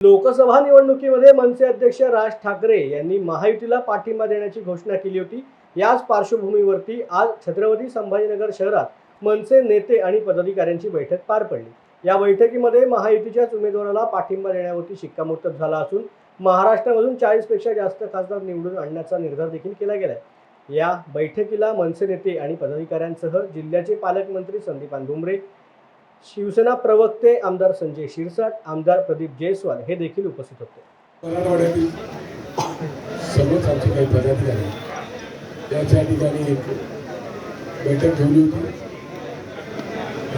लोकसभा निवडणुकीमध्ये मनसे अध्यक्ष राज ठाकरे यांनी महायुतीला पाठिंबा देण्याची घोषणा केली होती। याच पार्श्वभूमीवरती आज छत्रपती संभाजीनगर शहरात मनसे नेते आणि पदाधिकाऱ्यांची बैठक पार पडली। या बैठकीमध्ये महायुतीच्याच उमेदवाराला पाठिंबा देण्यावरती शिक्कामोर्तब झाला असून महाराष्ट्रामधून 40 पेक्षा जास्त खासदार निवडून आणण्याचा निर्धार देखील केला गेलाय। या बैठकीला मनसे नेते आणि पदाधिकाऱ्यांसह जिल्ह्याचे पालकमंत्री संदीपान भुमरे, शिवसेना प्रवक्ते आमदार संजय शिरसाट, आमदार प्रदीप जयस्वाल हे देखील उपस्थित होते। मराठवाड्यातील सर्वच आमचे काही पदाधिकारी याच्या ठिकाणी एक बैठक ठेवली होती।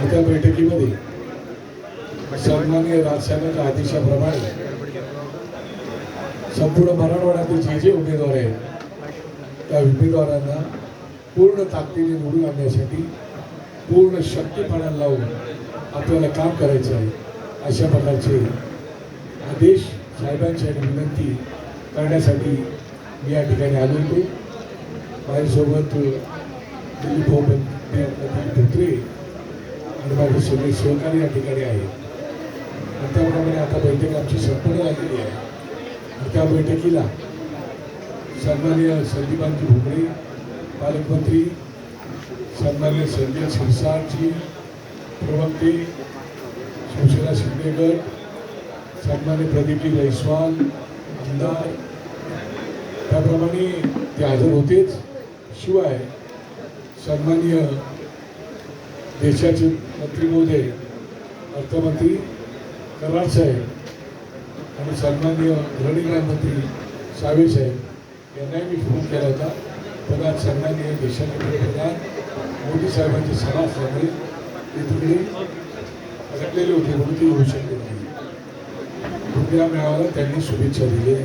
त्या बैठकीमध्ये सन्माननीय राजसाहेबांच्या आदेशाप्रमाणे संपूर्ण मराठवाड्यातील जे उमेदवार आहेत त्या उमेदवारांना पूर्ण ताकदीने निवडून आणण्यासाठी पूर्ण शक्तीपणाला लावून आपल्याला काम करायचं आहे, अशा प्रकारचे आदेश साहेबांची विनंती करण्यासाठी मी या ठिकाणी आलो होतो। माझ्यासोबत दिलीप धोत्रे आणि माझे सगळे सहकारी या ठिकाणी आहेत। त्याप्रमाणे आता बैठक आमची संपन्न झालेली आहे। त्या बैठकीला सन्माननीय संदीपानजी भुमरे पालकमंत्री, सन्माननीय संजय शिरसाटजी प्रवक्ते, शिवसेना शिंदेगड, सन्माननीय प्रदीपजी जयस्वाल आमदार त्याप्रमाणे ते हजर होतेच। शिवाय सन्माननीय देशाचे मंत्री महोदय अर्थमंत्री कराड साहेब आणि सन्माननीय गृहनिर्माण मंत्री सावे साहेब यांनाही मी फोन केला होता, पण आज सन्माननीय देशाचे पंतप्रधान मोदी साहेबांची सभा असल्यामुळे ते तिकडे अडकलेले होते म्हणून ते येऊ शकले नाही। या मेळाव्याला त्यांनी शुभेच्छा दिल्या।